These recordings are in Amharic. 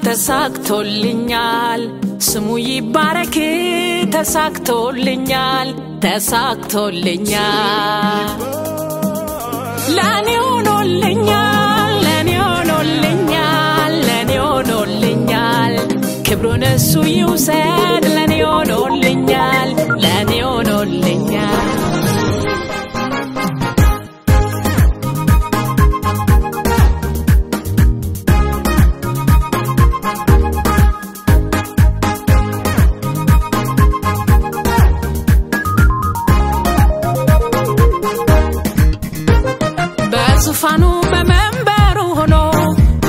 ተሳክቶልኛል ስሙ ይባረክ ተሳክቶልኛል ለኔ ሆኖልኛል ክብሩን እሱ ይውሰድ ለኔ ሆኖልኛል ዙፋኑ በመንበሩ ሆኖ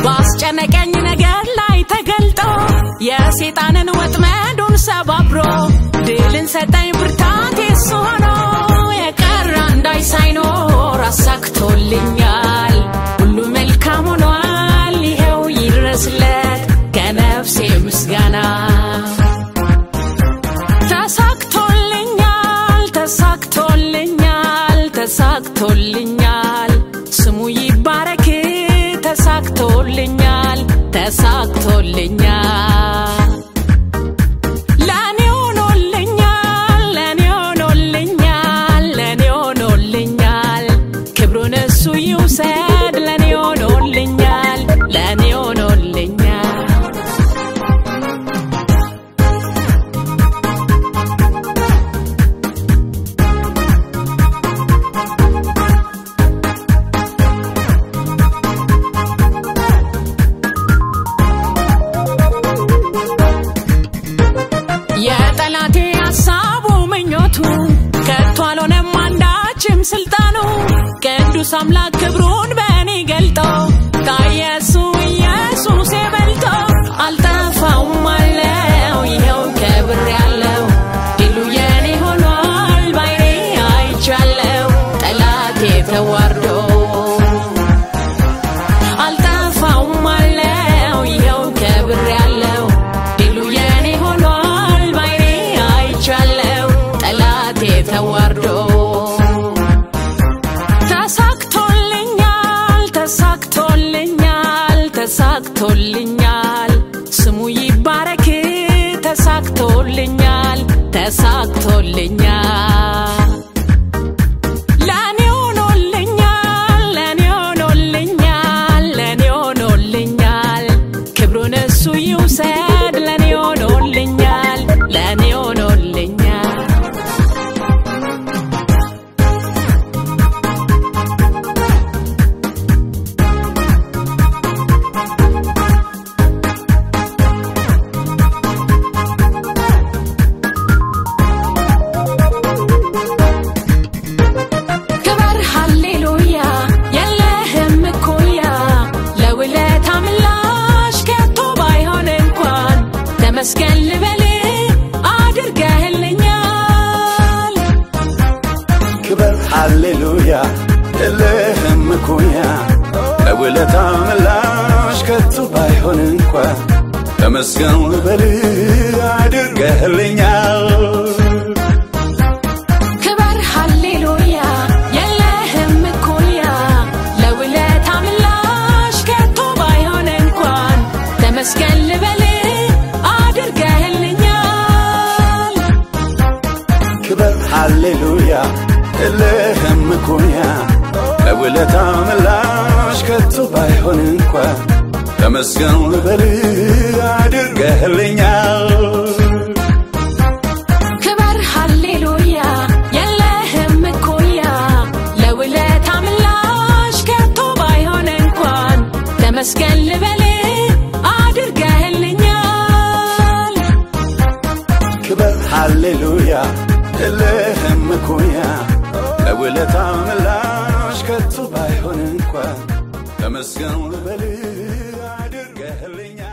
ባስጨነቀኝ ነገር ላይ ተገልጦ የሰይጣንን ወጥመዱን ሰባብሮ ድልን ሰጠኝ ብርታቴ እሱ ሆኖ የቀረ አንዳች ሳይኖር አሳክቶልኛል ሁሉ መልካም ሆኗል ይሄው ይድረስለት ከነፍሴ ምስጋና ተሳክቶልኛል ስሙ ይባረክ ተሳክቶልኛል ለኔ ሆኖልኛል ክብሩን እሱ ይውሰድ ለኔ ሆኖልኛል የጠላቴ ሐሳቡ ምኞቱ ከቶ አልሆነም አንዳችም ስልጣኑ ቅዱስ አምላክ ክብሩን በእኔ ገልጦ ታየሱ ኢየሱስ የበልጦ አልጠፋውም አለው ይሄው ክብር ያለው ድሉ የኔ ሆኗል ባይኔ አይቻለው ጠላቴ ተዋርዶ አልጠፋውም አለው ይሄው ክብር ያለው ድሉ የኔ ሆኗል ባይኔ አይቻለው ጠላቴ ተዋርዶ ተሳክቶልኛል ስሙ ይባረክ ተሳክቶልኛል ለኔ ሆኖልኛል ክብሩን እሱ ይውሰድ ለኔ ሆኖልኛል መስቀል በለ አድርገህልኛል ክብር ሃሌሉያ የለህም ኩያ ለውለታ ምላሽ ከቶ ባይሆን እንኳን ተመስገን በለ አድርገህልኛል ክብር ሃሌሉያ የለህም ኩያ ለውለታ ምላሽ ከቶ ባይሆን እንኳን ተመስገን በለ ሃሌሉያ የለህም ኩያ ለውለታ ምላሽ ከቶ ባይሆን እንኳን ተመስገን በለ አድርገህልኛል ክብር ሃሌሉያ የለህም ኩያ ለውለታ ምላሽ ከቶ ባይሆን እንኳን ተመስገን በለ አድርገህልኛል ክብር ሃሌሉያ የለህም ኩያ ለውለታ ምላሽ ከቶ ባይሆን እንኳን ተመስገን በለ አድርገህልኛል